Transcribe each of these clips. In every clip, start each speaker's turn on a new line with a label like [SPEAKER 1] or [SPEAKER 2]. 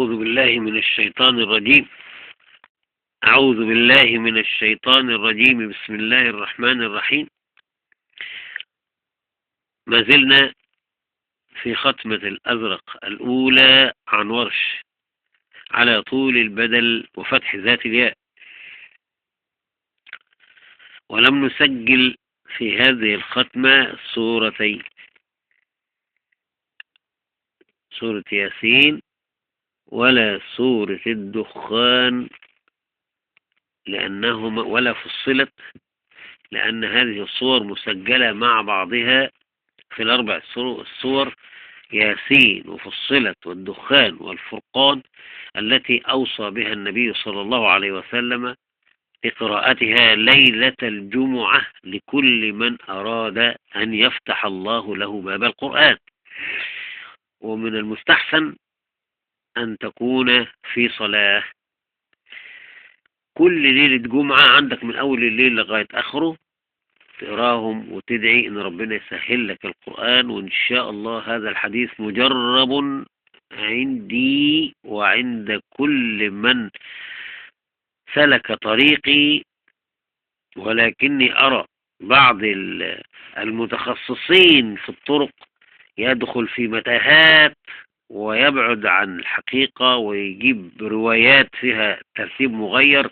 [SPEAKER 1] أعوذ بالله من الشيطان الرجيم. أعوذ بالله من الشيطان الرجيم. بسم الله الرحمن الرحيم. ما زلنا في ختمة الأزرق الأولى عن ورش على طول البدل وفتح ذات الياء، ولم نسجل في هذه الختمة سورتين، سورة ياسين ولا سورة الدخان، لأنهما ولا فصلت، لأن هذه الصور مسجلة مع بعضها في الأربع الصور ياسين وفصلت والدخان والفرقان، التي أوصى بها النبي صلى الله عليه وسلم بقراءتها ليلة الجمعة لكل من أراد أن يفتح الله له باب القرآن. ومن المستحسن أن تكون في صلاة كل ليلة جمعة عندك من أول الليل لغاية آخره، تقراهم وتدعي إن ربنا يسهل لك القرآن. وإن شاء الله هذا الحديث مجرب عندي وعند كل من سلك طريقي، ولكني أرى بعض المتخصصين في الطرق يدخل في متاهات ويبعد عن الحقيقة ويجيب روايات فيها ترتيب مغير،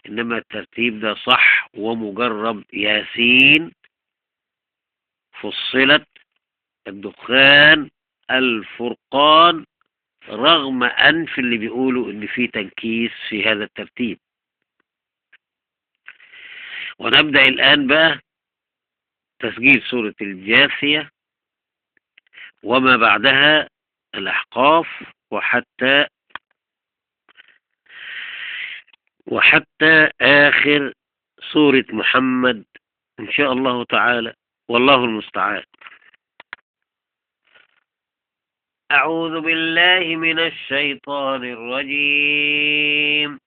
[SPEAKER 1] إنما الترتيب ده صح ومجرب: ياسين، فصلت، الدخان، الفرقان، رغم أنف اللي بيقولوا إن في تنكيس في هذا الترتيب. ونبدأ الآن بقى تسجيل سورة الجاثية وما بعدها الأحقاف وحتى آخر سورة محمد إن شاء الله تعالى، والله المستعان. أعوذ بالله من الشيطان الرجيم.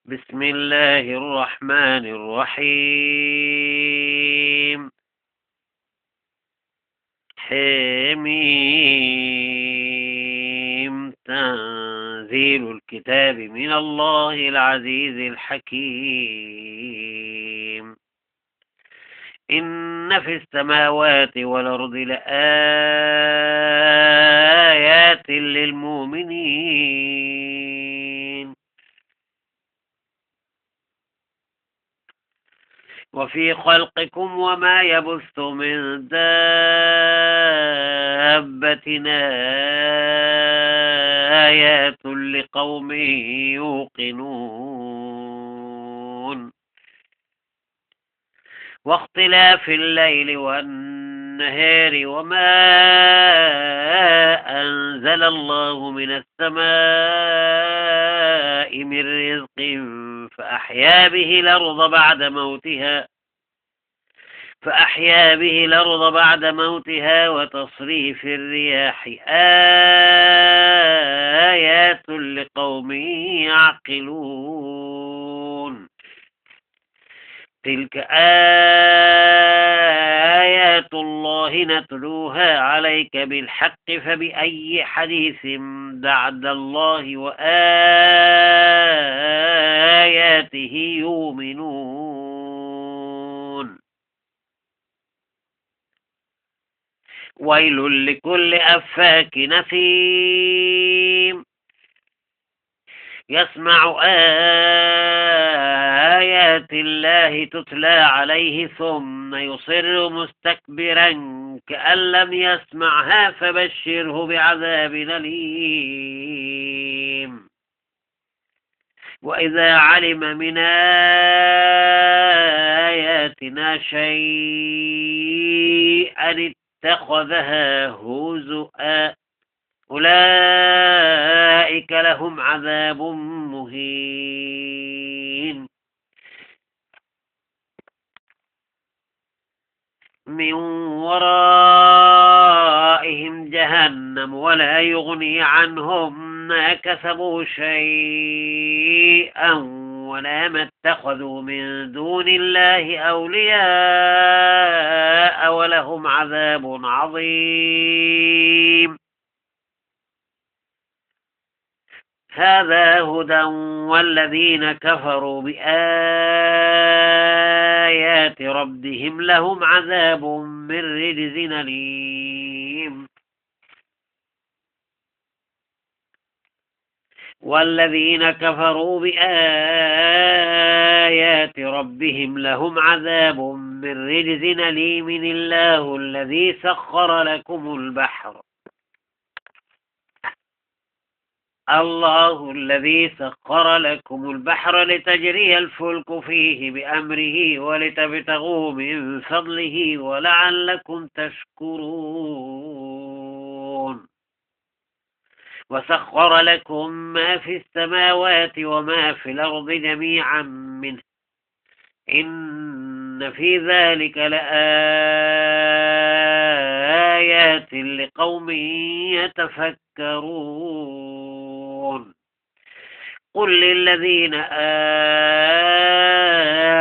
[SPEAKER 1] بسم الله الرحمن الرحيم. حميم، تنزيل الكتاب من الله العزيز الحكيم. إن في السماوات والأرض لآيات للمؤمنين. وفي خلقكم وما يبث من دابة آيات لقوم يوقنون. واختلاف الليل والنهار وما أنزل الله من السماء من رزق فأحيا به الأرض بعد موتها وتصريف الرياح آيات لقوم يعقلون. تلك آيات الله نتلوها عليك بالحق، فبأي حديث بعد الله وآياته يؤمنون. ويل لكل أفاك نثيم يسمع آيات الله تتلى عليه ثم يصر مستكبرا كأن لم يسمعها فبشره بعذاب أليم. وإذا علم من آياتنا شيئا اتخذها هزؤا أولئك لهم عذاب مهين. من ورائهم جهنم ولا يغني عنهم ما كسبوا شيئا ولا ما اتخذوا من دون الله أولياء ولهم عذاب عظيم. هذا هدى والذين كفروا بآيات ربهم لهم عذاب من رجز أليم. والذين كفروا بآيات ربهم لهم عذاب من رجز أليم. الله الذي سخر لكم البحر الله الذي سخر لكم البحر لتجري الفلك فيه بأمره ولتبتغوا من فضله ولعلكم تشكرون. وسخر لكم ما في السماوات وما في الأرض جميعا منه إن في ذلك لآيات لقوم يتفكرون. قل للذين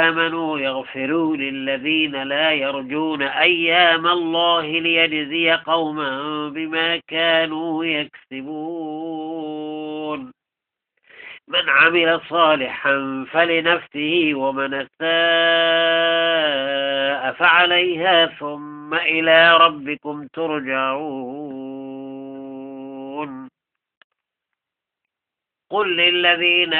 [SPEAKER 1] آمنوا يغفروا للذين لا يرجون أيام الله ليجزي قوما بما كانوا يكسبون. من عمل صالحا فلنفسه ومن أساء فعليها ثم إلى ربكم ترجعون. قل للذين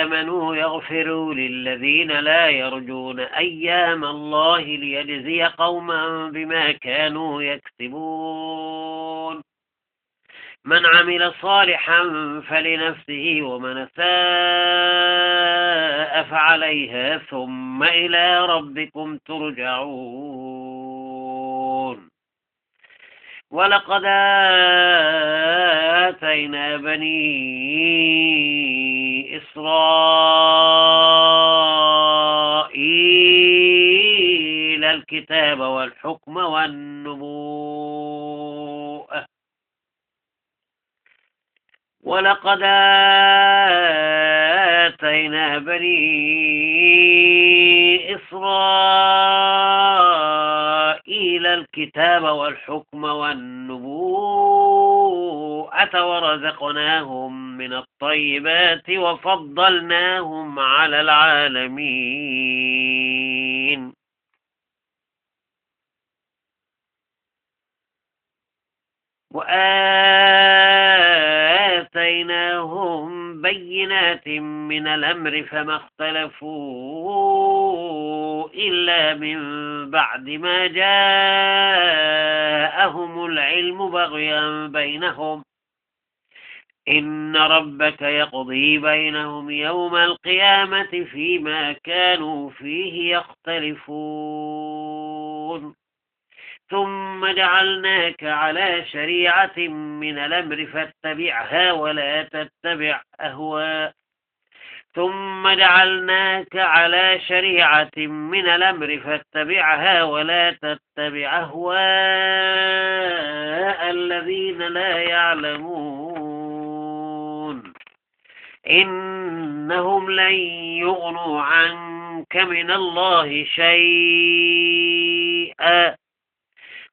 [SPEAKER 1] آمنوا يغفروا للذين لا يرجون أيام الله ليجزي قوما بما كانوا يكسبون. من عمل صالحا فلنفسه ومن أساء فعليها ثم إلى ربكم ترجعون. ولقد آتينا بني إسرائيل الكتاب والحكم والنبوءة ولقد آتينا بني إسرائيل الكتاب والحكم والنبوءة ورزقناهم من الطيبات وفضلناهم على العالمين. وآتيناهم بينات من الأمر فما اختلفوا إلا من بعد ما جاءهم العلم بغيا بينهم إن ربك يقضي بينهم يوم القيامة فيما كانوا فيه يختلفون. ثم جعلناك على شريعة من الأمر فاتبعها ولا تتبع أهواء ثم جعلناك على شريعة من الأمر فاتبعها ولا تتبع أهواء الذين لا يعلمون إنهم لن يغنوا عنك من الله شيئا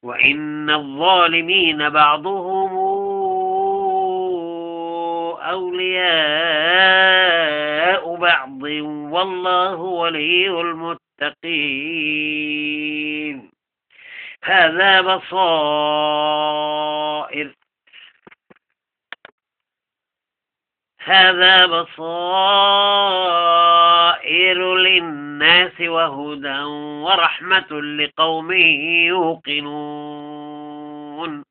[SPEAKER 1] وإن الظالمين بعضهم أولياء بعض والله ولي المتقين. هذا بصائر للناس وهدى ورحمة لقوم يوقنون.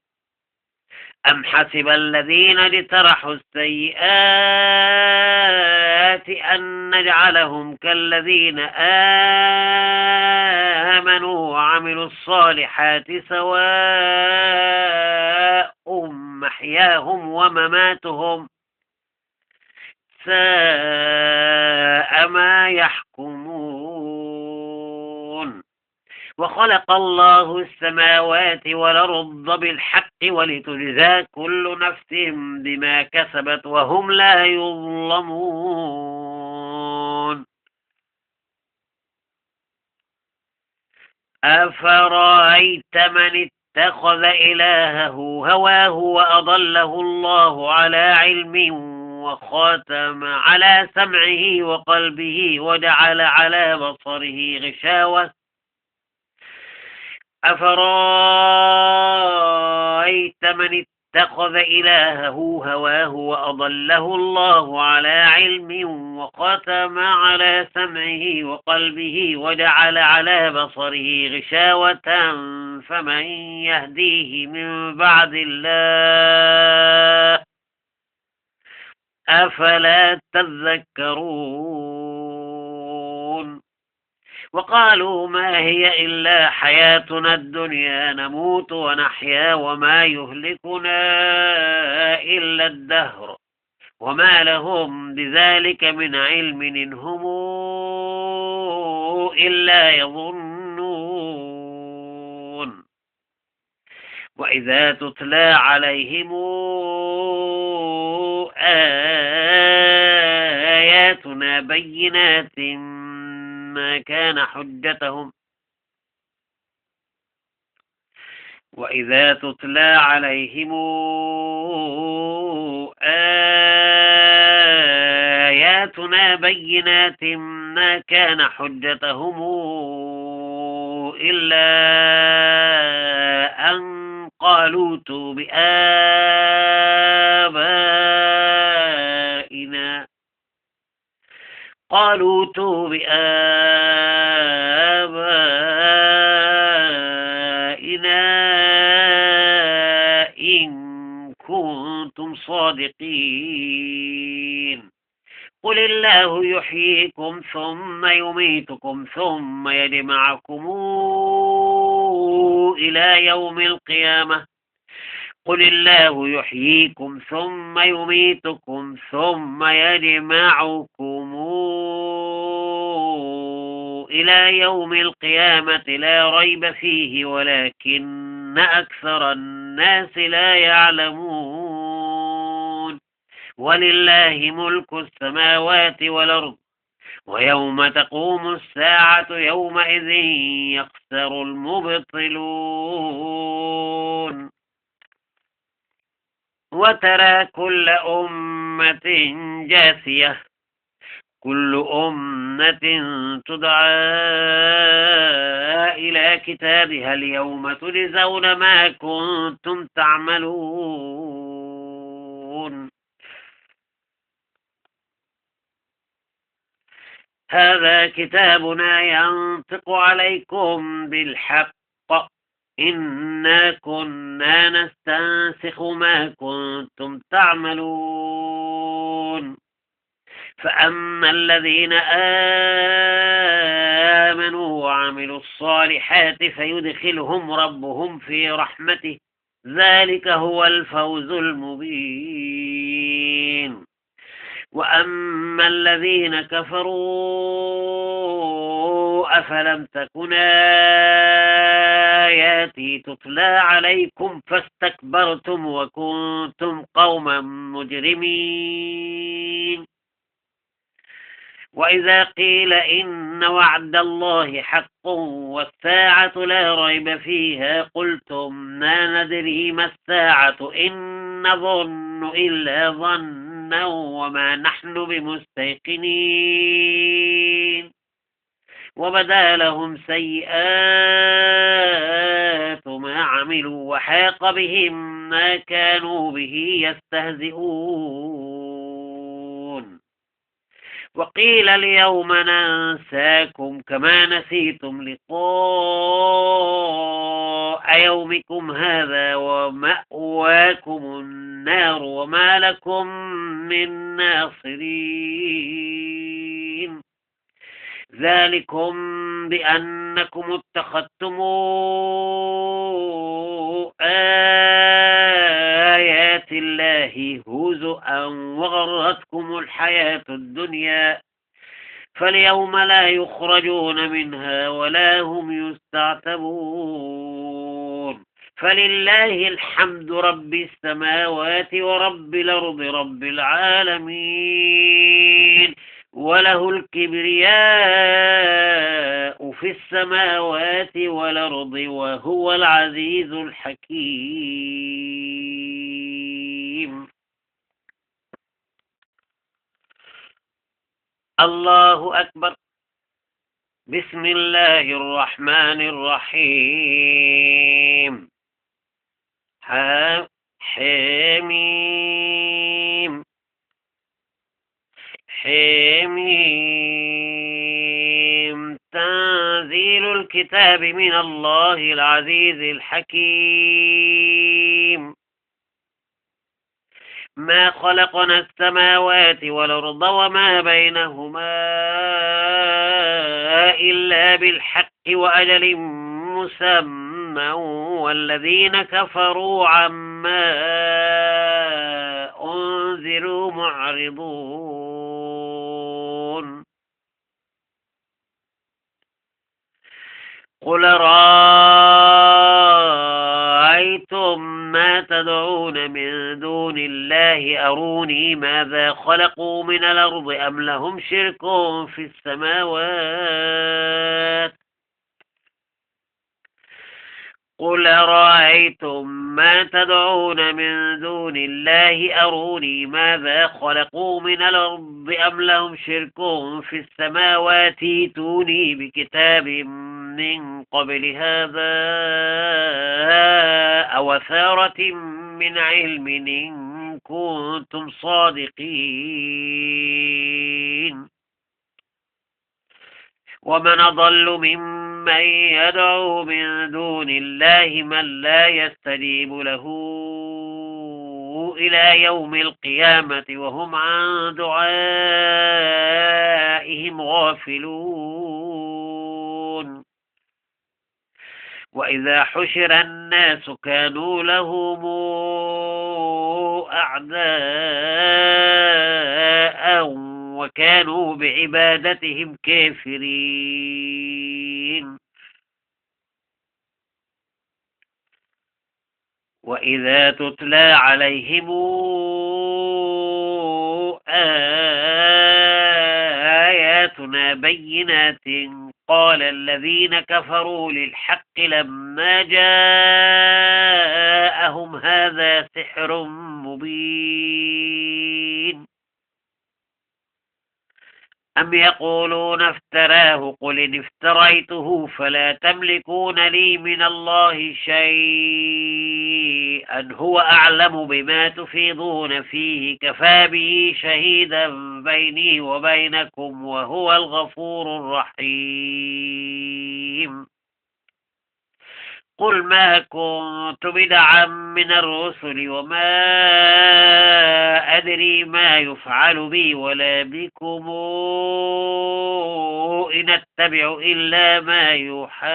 [SPEAKER 1] أم حسب الذين اجترحوا السيئات أن نجعلهم كالذين آمنوا وعملوا الصالحات سواء محياهم ومماتهم ساء ما يحكمون. وخلق الله السماوات والأرض بالحق ولتجزى كل نفس بما كسبت وهم لا يظلمون. أفرأيت من اتخذ إلهه هواه وأضله الله على علم وختم على سمعه وقلبه وجعل على بصره غشاوة أفرأيت من اتخذ إلهه هواه وأضله الله على علم وختم على سمعه وقلبه وجعل على بصره غشاوة فمن يهديه من بعد الله أفلا تذكرون وقالوا ما هي إلا حياتنا الدنيا نموت ونحيا وما يهلكنا إلا الدهر وما لهم بذلك من علم إن هم إلا يظنون وإذا تتلى عليهم آياتنا بينات ما كان حجتهم وإذا تتلى عليهم آياتنا بينات ما كان حجتهم إلا أن قالوا ائتوا بآبائنا إن كنتم صادقين قل الله يحييكم ثم يميتكم ثم يجمعكم إلى يوم القيامة قل الله يحييكم ثم يميتكم ثم يجمعكم إلى يوم القيامة لا ريب فيه ولكن أكثر الناس لا يعلمون ولله ملك السماوات والأرض ويوم تقوم الساعة يومئذ يخسر المبطلون وترى كل أمة جاثية كل أمة تدعى إلى كتابها اليوم تجزون ما كنتم تعملون هذا كتابنا ينطق عليكم بالحق إنا كنا نستنسخ ما كنتم تعملون فأما الذين آمنوا وعملوا الصالحات فيدخلهم ربهم في رحمته ذلك هو الفوز المبين وأما الذين كفروا أفلم تكن آياتي تتلى عليكم فاستكبرتم وكنتم قوما مجرمين وإذا قيل إن وعد الله حق والساعة لا ريب فيها قلتم ما ندري ما الساعة إن نظن إلا ظنا وما نحن بمستيقنين وبدا لهم سيئات ما عملوا وحاق بهم ما كانوا به يستهزئون وقيل اليوم ننساكم كما نسيتم لقاء يومكم هذا ومأواكم النار وما لكم من ناصرين ذلكم بأنكم اتخذتم آيات الله هزؤا وغرتكم الحياة الدنيا فاليوم لا يخرجون منها ولا هم يستعتبون فلله الحمد رب السماوات ورب الأرض رب العالمين وله الكبرياء في السماوات والأرض وهو العزيز الحكيم. الله أكبر. بسم الله الرحمن الرحيم. حميم حميم تنزيل الكتاب من الله العزيز الحكيم. ما خلقنا السماوات والأرض وما بينهما إلا بالحق وأجل مسمى والذين كفروا عما أنذروا معرضون. قل رأيتم ما تدعون من دون الله أروني ماذا خلقوا من الأرض أم لهم شرك في السماوات. قل رأيتم ما تدعون من دون الله أروني ماذا خلقوا من الأرض أم لهم شرك في السماوات ائتوني بكتاب من قبل هذا أو أثارة من علم إن كنتم صادقين. ومن أضل ممن يدعو من دون الله من لا يستجيب له إلى يوم القيامة وهم عن دعائهم غافلون. وإذا حشر الناس كانوا لهم أعداء وكانوا بعبادتهم كافرين. وإذا تتلى عليهم آياتنا بينات قال الذين كفروا للحق لما جاءهم هذا سحر مبين. أم يقولون افتراه قل إن افتريته فلا تملكون لي من الله شيئا هو أعلم بما تفيضون فيه كفى به شهيدا بيني وبينكم وهو الغفور الرحيم. قل ما كنت بدعا من الرسل وما أدري ما يفعل بي ولا بكم إن أتبع إلا ما يوحى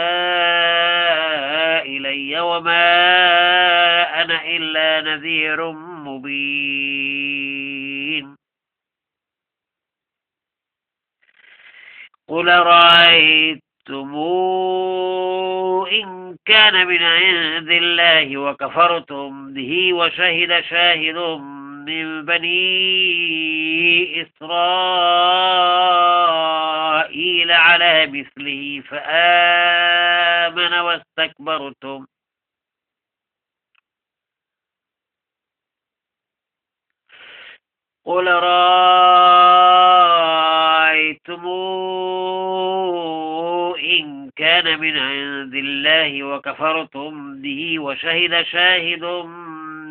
[SPEAKER 1] إلي وما أنا إلا نذير مبين. قل رأيتم إن كان من عند الله وكفرتم به وشهد شاهد من بني إسرائيل على مثله فآمن واستكبرتم. قل رأيتم إن كان من عند الله وكفرتم به وشهد شاهد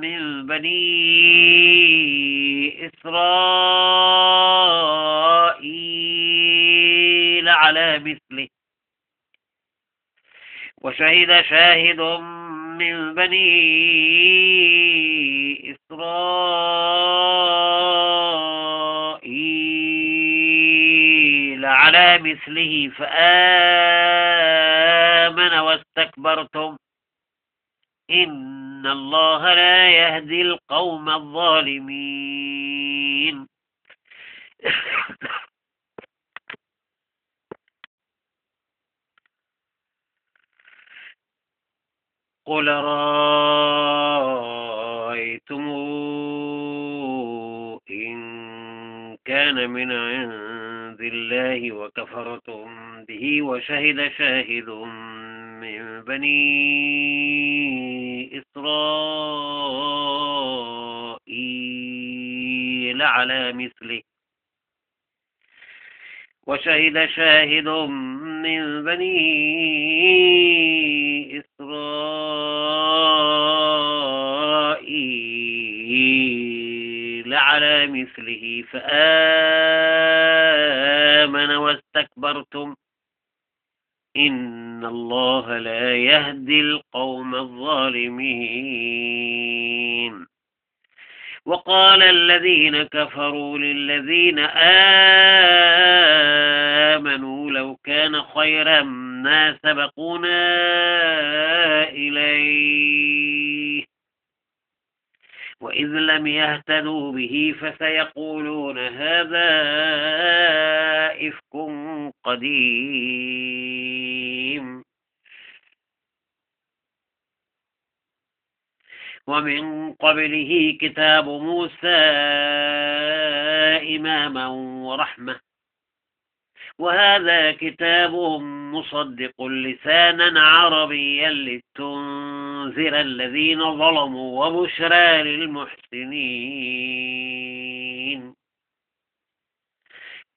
[SPEAKER 1] من بني إسرائيل على مثله وشهد شاهد من بني إسرائيل على مثله فآمن واستكبرتم إن الله لا يهدي القوم الظالمين. قل رأيتم إن كان من عند بالله وكفرتم به وشهد شاهد من بني إسرائيل على مثله من بني إسرائيل على مثله فآمن واستكبرتم إن الله لا يهدي القوم الظالمين. وقال الذين كفروا للذين آمنوا لو كان خيرا ما سبقونا إليه وإذ لم يهتدوا به فسيقولون هذا إفك قديم. ومن قبله كتاب موسى إماما ورحمة وهذا كتاب مصدق لسانا عربيا لتنذر الذين ظلموا وبشرى للمحسنين.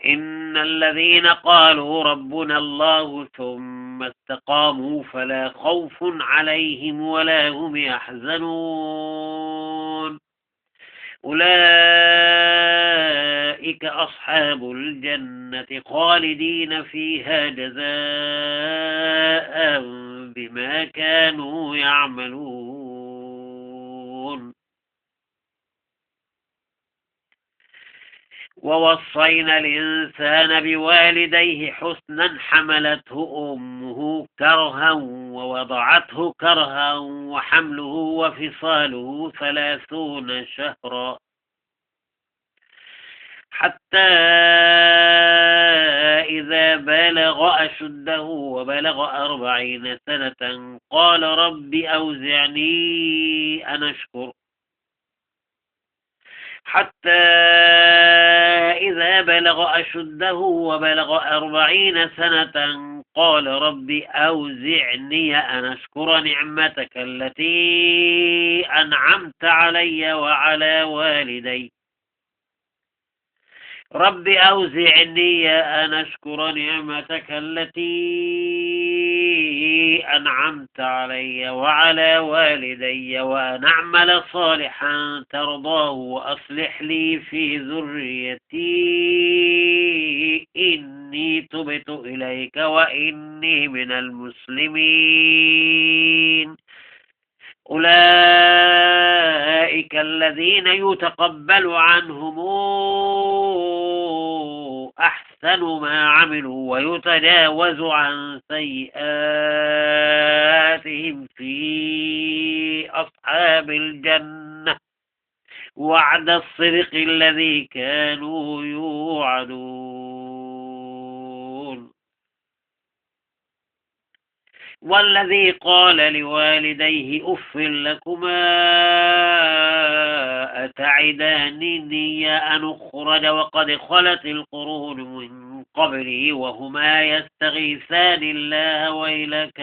[SPEAKER 1] إن الذين قالوا ربنا الله ثم استقاموا فلا خوف عليهم ولا هم يحزنون أولئك أصحاب الجنة خالدين فيها جزاء بما كانوا يعملون. ووصينا الإنسان بوالديه حسنا حملته أمه كرها ووضعته كرها وحمله وفصاله 30 شهرا حتى إذا بلغ أشده وبلغ 40 سنة قال رب أوزعني أن أشكر حتى إذا بلغ أشده وبلغ 40 سنة قال رب أوزعني أن أشكر نعمتك التي أنعمت علي وعلى والدي رب أوزعني أن أشكر نعمتك التي أنعمت علي وعلى والدي وأن أعمل صالحا ترضاه وأصلح لي في ذريتي إني تبت إليك وإني من المسلمين. أولئك الذين يتقبل عنهم أحسن ما عملوا ويتجاوز عن سيئاتهم في أصحاب الجنة وعد الصدق الذي كانوا يوعدون. والذي قال لوالديه أف لكما أتعدانني أن أخرج وقد خلت القرون من قبلي وهما يستغيثان الله ويلك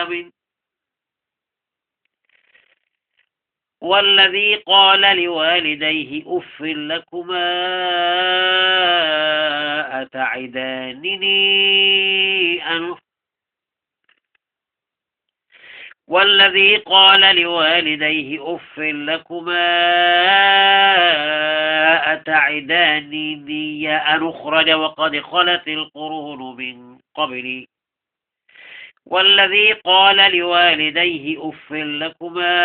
[SPEAKER 1] آمن. والذي قال لوالديه أف لكما أتعدانني أن والذي قال لوالديه أف لكما أتعدانني أن أخرج وقد خلت القرون من قبلي والذي قال لوالديه أف لكما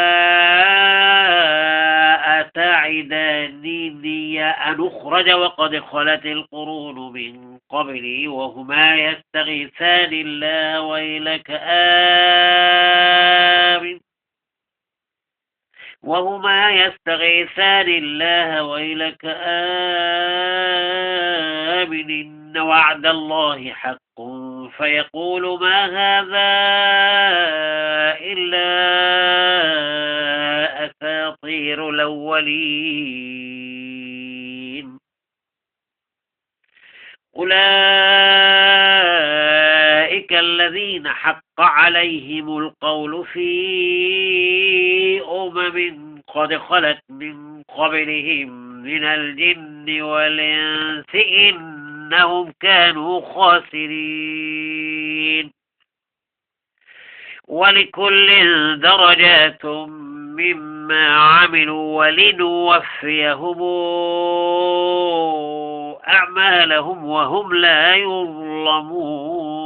[SPEAKER 1] أتعدانني أن أخرج وقد خلت القرون من قبلي وهما يستغيثان الله ويلك آمن إن وعد الله حق فيقول ما هذا إلا أساطير الأولين. أولئك الذين حق عليهم القول في قد خلت من قبلهم من الجن والإنس إنهم كانوا خاسرين. ولكل درجات مما عملوا ولنوفيهم أعمالهم وهم لا يظلمون.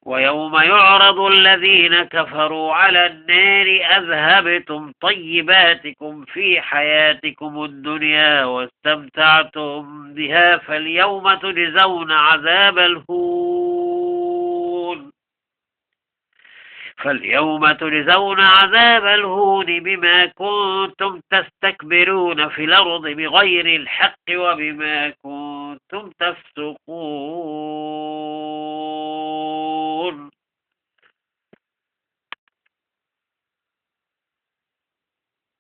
[SPEAKER 1] ويوم يعرض الذين كفروا على النار أذهبتم طيباتكم في حياتكم الدنيا واستمتعتم بها فاليوم تجزون عذاب الهون بما كنتم تستكبرون في الأرض بغير الحق وبما كنتم تفسقون.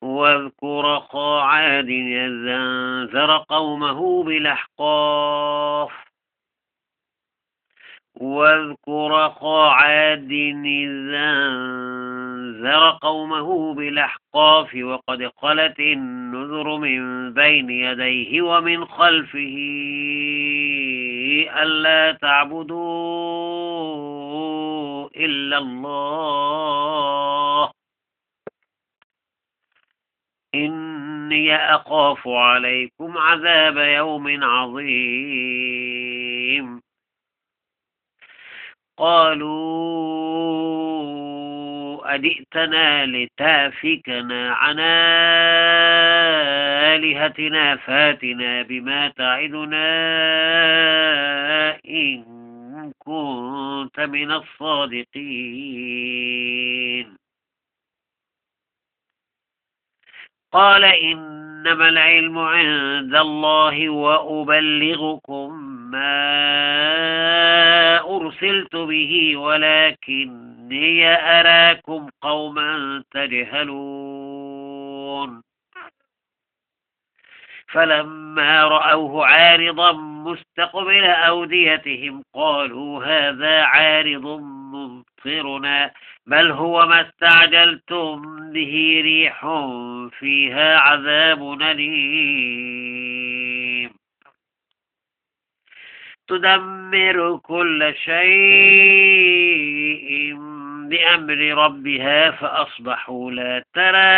[SPEAKER 1] واذكر أخا عاد إذ أنذر قومه بالأحقاف وقد خلت النذر من بين يديه ومن خلفه ألا تعبدوا إلا الله إني أخاف عليكم عذاب يوم عظيم. قالوا أجئتنا لتافكنا عن آلهتنا فاتنا بما تعدنا إن كنت من الصادقين. قال إنما العلم عند الله وأبلغكم ما أرسلت به ولكني أراكم قوما تجهلون. فلما رأوه عارضا مستقبل أوديتهم قالوا هذا عارض ممطرنا بل هو ما استعجلتم به ريح فيها عذاب أليم تدمر كل شيء بأمر ربها فأصبحوا لا ترى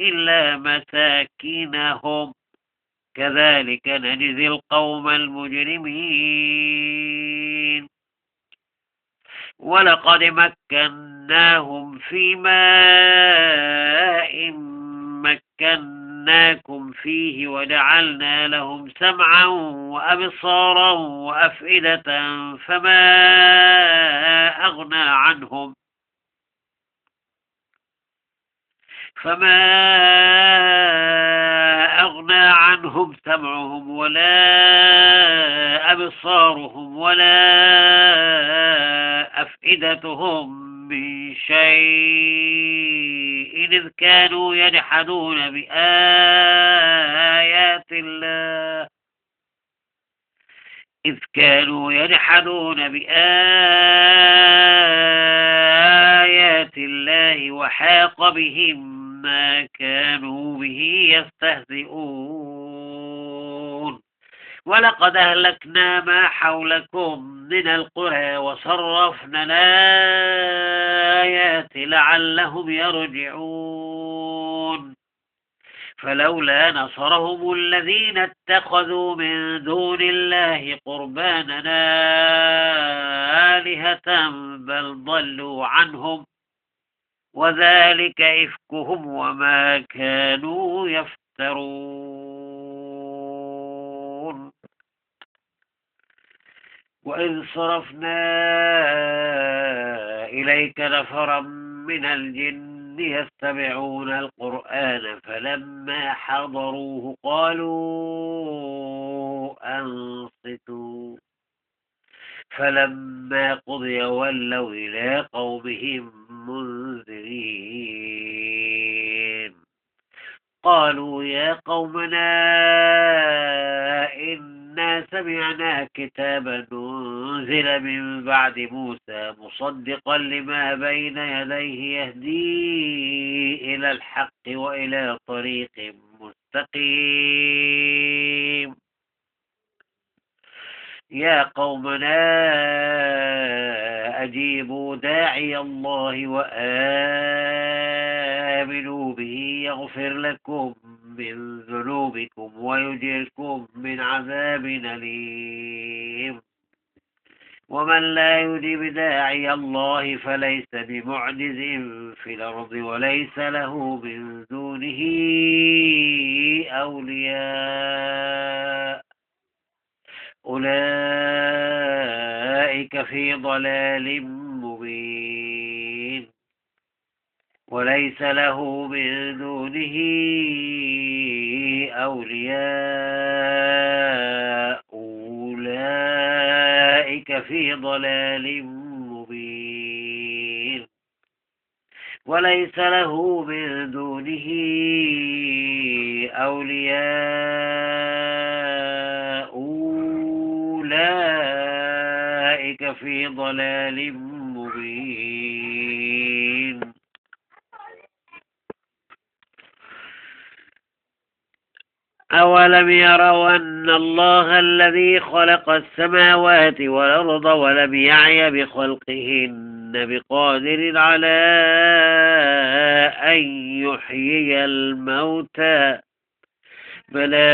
[SPEAKER 1] إلا مساكنهم كذلك نجزي القوم المجرمين. ولقد مكناهم في ماء مكناكم فيه وجعلنا لهم سمعا وأبصارا وأفئدة فما أغنى عنهم سمعهم ولا أبصارهم ولا أفئدتهم من شيء إذ كانوا يجحدون بآيات الله وحاق بهم ما كانوا به يستهزئون. ولقد أهلكنا ما حولكم من القرى وصرفنا الآيات لعلهم يرجعون. فلولا نصرهم الذين اتخذوا من دون الله قربانا آلهة بل ضلوا عنهم وذلك إفكهم وما كانوا يفترون. وإذ صرفنا إليك نفرا من الجن يستمعون القرآن فلما حضروه قالوا أنصتوا فلما قضي ولوا إلى قومهم منذرين. قالوا يا قومنا إنا سمعنا كتابا أنزل من بعد موسى مصدقا لما بين يديه يهدي إلى الحق وإلى طريق مستقيم يا قومنا أجيبوا داعي الله وآمنوا به يغفر لكم من ذنوبكم ويجركم من عذاب أليم ومن لا يجب داعي الله فليس بمعجز في الأرض وليس له من دونه أولياء أولئك في ضلال مبين وليس له من دونه أولياء أولئك في ضلال مبين وليس له من دونه أولياء أولئك في ضلال مبين أولم يروا أن الله الذي خلق السماوات والأرض ولم يعي بخلقهن بقادر على أن يحيي الموتى بلى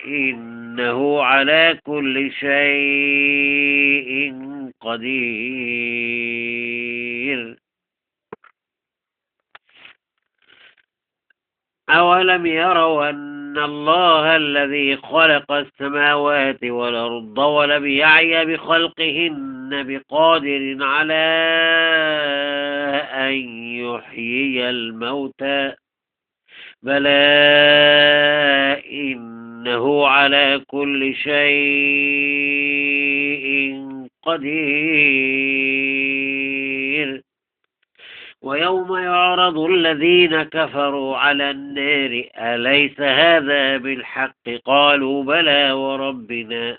[SPEAKER 1] إنه على كل شيء قدير أولم يروا أن الله الذي خلق السماوات والأرض ولم يعي بخلقهن بقادر على أن يحيي الموتى بلى إنه على كل شيء قدير ويوم يعرض الذين كفروا على النار أليس هذا بالحق قالوا بلى وربنا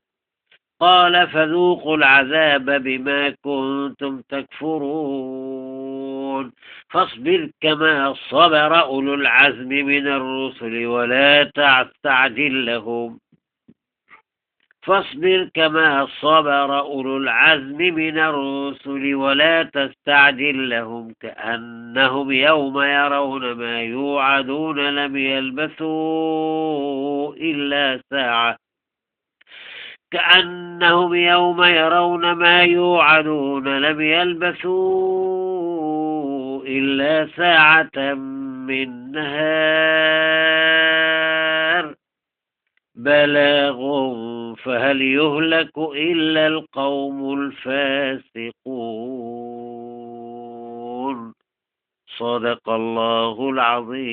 [SPEAKER 1] قال فذوقوا العذاب بما كنتم تكفرون فاصبر كما صبر أولو العزم من الرسل ولا تستعجل لهم فاصبر كما صبر أولو العزم من الرسل ولا تستعجل لهم كأنهم يوم يرون ما يوعدون لم يلبثوا إلا ساعة كأنهم يوم يرون ما يوعدون لم يلبثوا إلا ساعة من نهار بلاغ فهل يهلك إلا القوم الفاسقون صدق الله العظيم.